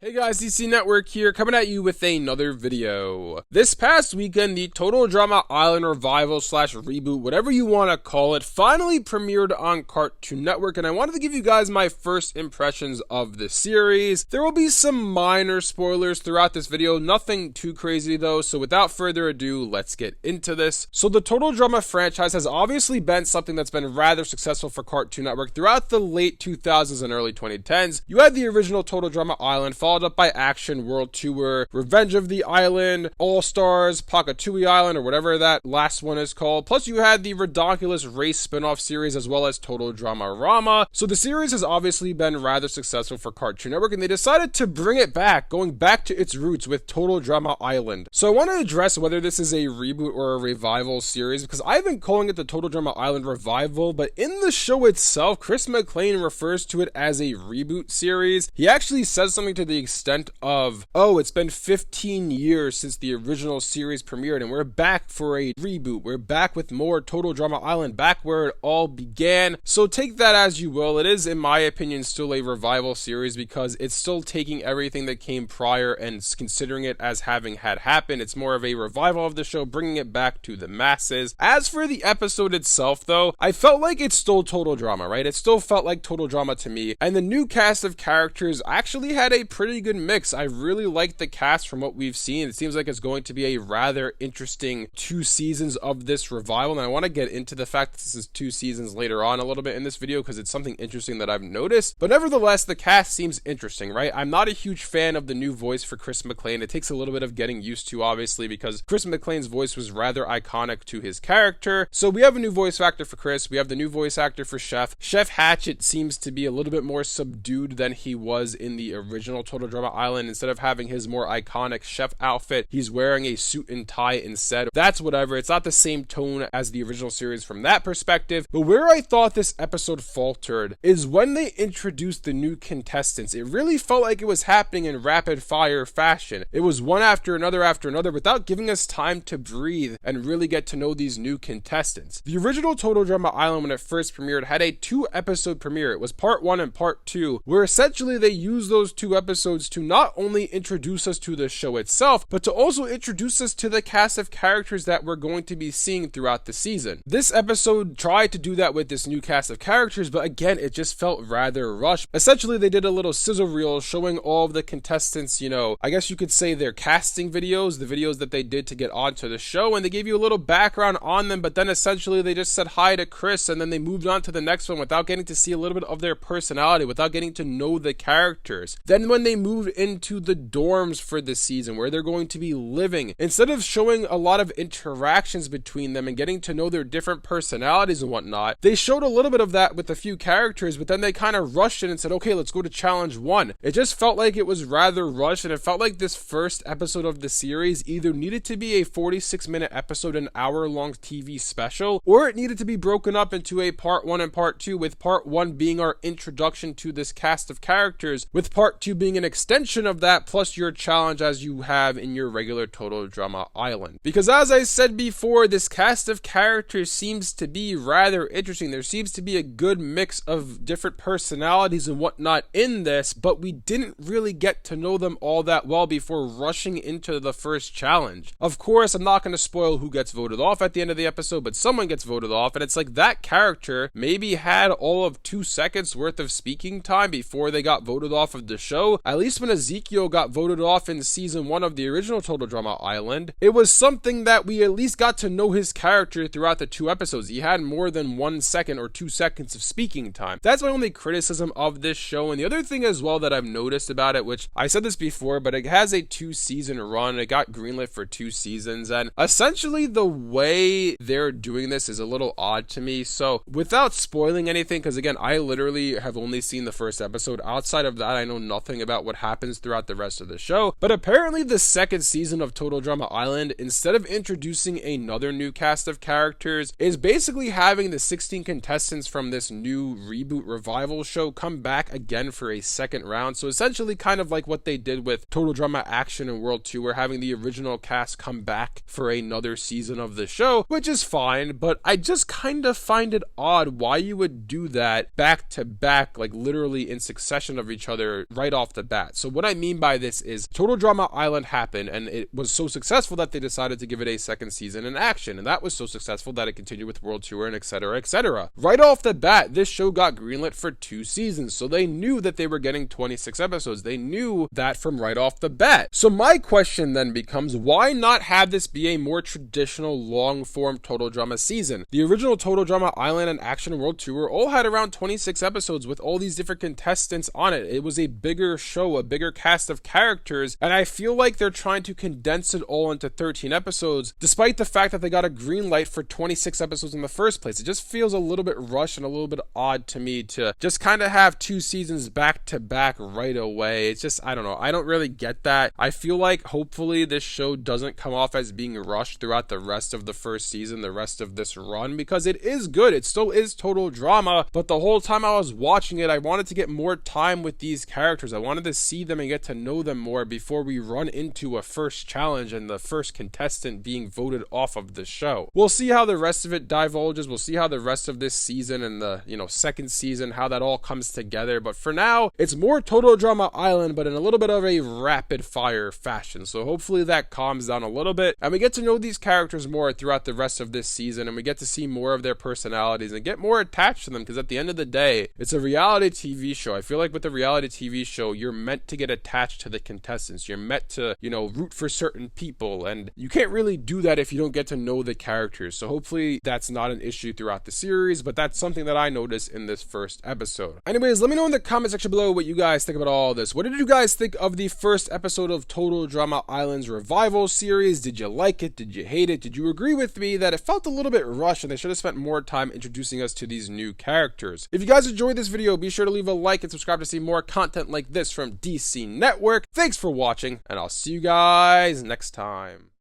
Hey guys, DC Network here, coming at you with another video. This past weekend, the Total Drama Island revival / reboot, whatever you want to call it, finally premiered on Cartoon Network, and I wanted to give you guys my first impressions of the series. There will be some minor spoilers throughout this video, nothing too crazy though, so without further ado, let's get into this. So the Total Drama franchise has obviously been something that's been rather successful for Cartoon Network throughout the late 2000s and early 2010s. You had the original Total Drama Island, followed up by Action World Tour, Revenge of the Island, All Stars, Pakatui Island, or whatever that last one is called. Plus you had the Redonkulous Race spin-off series as well as Total Drama Rama. So the series has obviously been rather successful for Cartoon Network, and they decided to bring it back, going back to its roots with Total Drama Island. So I want to address whether this is a reboot or a revival series, because I've been calling it the Total Drama Island revival, but in the show itself, Chris McClane refers to it as a reboot series. He actually says something to the extent of, oh, it's been 15 years since the original series premiered and we're back for a reboot. We're back with more Total Drama Island, back where it all began. So take that as you will. It is, in my opinion, still a revival series because it's still taking everything that came prior and considering it as having had happened. It's more of a revival of the show, bringing it back to the masses. As for the episode itself though, I felt like it stole Total Drama, right? It still felt like Total Drama to me, and the new cast of characters actually had a pretty good mix. I really like the cast from what we've seen. It seems like it's going to be a rather interesting 2 seasons of this revival, and I want to get into the fact that this is 2 seasons later on a little bit in this video because it's something interesting that I've noticed. But nevertheless, the cast seems interesting, right? I'm not a huge fan of the new voice for Chris McClane. It takes a little bit of getting used to, obviously, because Chris McClane's voice was rather iconic to his character. So we have a new voice actor for Chris. We have the new voice actor for Chef. Chef Hatchet seems to be a little bit more subdued than he was in the original Total Drama Island. Instead of having his more iconic chef outfit, he's wearing a suit and tie instead. That's whatever. It's not the same tone as the original series from that perspective. But where I thought this episode faltered is when they introduced the new contestants. It really felt like it was happening in rapid fire fashion. It was one after another without giving us time to breathe and really get to know these new contestants. The original Total Drama Island, when it first premiered, had a 2-episode premiere. It was part 1 and part 2, where essentially they used those 2 episodes to not only introduce us to the show itself, but to also introduce us to the cast of characters that we're going to be seeing throughout the season. This episode tried to do that with this new cast of characters, but again, it just felt rather rushed. Essentially, they did a little sizzle reel showing all of the contestants, you know, I guess you could say their casting videos, the videos that they did to get onto the show, and they gave you a little background on them, but then essentially they just said hi to Chris, and then they moved on to the next one without getting to see a little bit of their personality, without getting to know the characters. Then when they moved into the dorms for this season where they're going to be living, instead of showing a lot of interactions between them and getting to know their different personalities and whatnot, they showed a little bit of that with a few characters, but then they kind of rushed it and said, okay, let's go to challenge 1. It just felt like it was rather rushed, and it felt like this first episode of the series either needed to be a 46-minute episode, an hour-long TV special, or it needed to be broken up into a part 1 and part 2, with part 1 being our introduction to this cast of characters, with part 2 being an extension of that, plus your challenge as you have in your regular Total Drama Island. Because as I said before, this cast of characters seems to be rather interesting. There seems to be a good mix of different personalities and whatnot in this, but we didn't really get to know them all that well before rushing into the first challenge. Of course, I'm not going to spoil who gets voted off at the end of the episode, but someone gets voted off, and it's like that character maybe had all of 2 seconds worth of speaking time before they got voted off of the show. At least when Ezekiel got voted off in season 1 of the original Total Drama Island, it was something that we at least got to know his character throughout the 2 episodes. He had more than 1 second or 2 seconds of speaking time. That's my only criticism of this show. And the other thing as well that I've noticed about it, which I said this before, but it has a 2-season run. It got greenlit for 2 seasons, and essentially the way they're doing this is a little odd to me. So without spoiling anything, because again, I literally have only seen the first episode. Outside of that, I know nothing about what happens throughout the rest of the show. But apparently the second season of Total Drama Island, instead of introducing another new cast of characters, is basically having the 16 contestants from this new reboot revival show come back again for a second round. So essentially kind of like what they did with Total Drama Action and World 2, where having the original cast come back for another season of the show, which is fine, but I just kind of find it odd why you would do that back to back, like literally in succession of each other right off the bat. So what I mean by this is Total Drama Island happened, and it was so successful that they decided to give it a second season in action, and that was so successful that it continued with World Tour and etc, etc. Right off the bat, this show got greenlit for 2 seasons, so they knew that they were getting 26 episodes. They knew that from right off the bat. So my question then becomes, why not have this be a more traditional long-form Total Drama season? The original Total Drama Island and Action World Tour all had around 26 episodes with all these different contestants on it. It was a bigger show, a bigger cast of characters, and I feel like they're trying to condense it all into 13 episodes, despite the fact that they got a green light for 26 episodes in the first place. It just feels a little bit rushed and a little bit odd to me to just kind of have 2 seasons back to back right away. It's just, I don't know. I don't really get that. I feel like hopefully this show doesn't come off as being rushed throughout the rest of the first season, the rest of this run, because it is good. It still is total drama, but the whole time I was watching it, I wanted to get more time with these characters. I wanted to see them and get to know them more before we run into a first challenge and the first contestant being voted off of the show. We'll see how the rest of it divulges. We'll see how the rest of this season and the, second season, how that all comes together. But for now, it's more Total Drama Island, but in a little bit of a rapid fire fashion. So hopefully that calms down a little bit and we get to know these characters more throughout the rest of this season, and we get to see more of their personalities and get more attached to them, because at the end of the day, it's a reality TV show. I feel like with a reality TV show, you're meant to get attached to the contestants. You're meant to, root for certain people, and you can't really do that if you don't get to know the characters. So hopefully that's not an issue throughout the series, but that's something that I noticed in this first episode. Anyways, let me know in the comment section below what you guys think about all this. What did you guys think of the first episode of Total Drama Island's revival series? Did you like it? Did you hate it? Did you agree with me that it felt a little bit rushed and they should have spent more time introducing us to these new characters? If you guys enjoyed this video, be sure to leave a like and subscribe to see more content like this from DC Network. Thanks for watching, and I'll see you guys next time.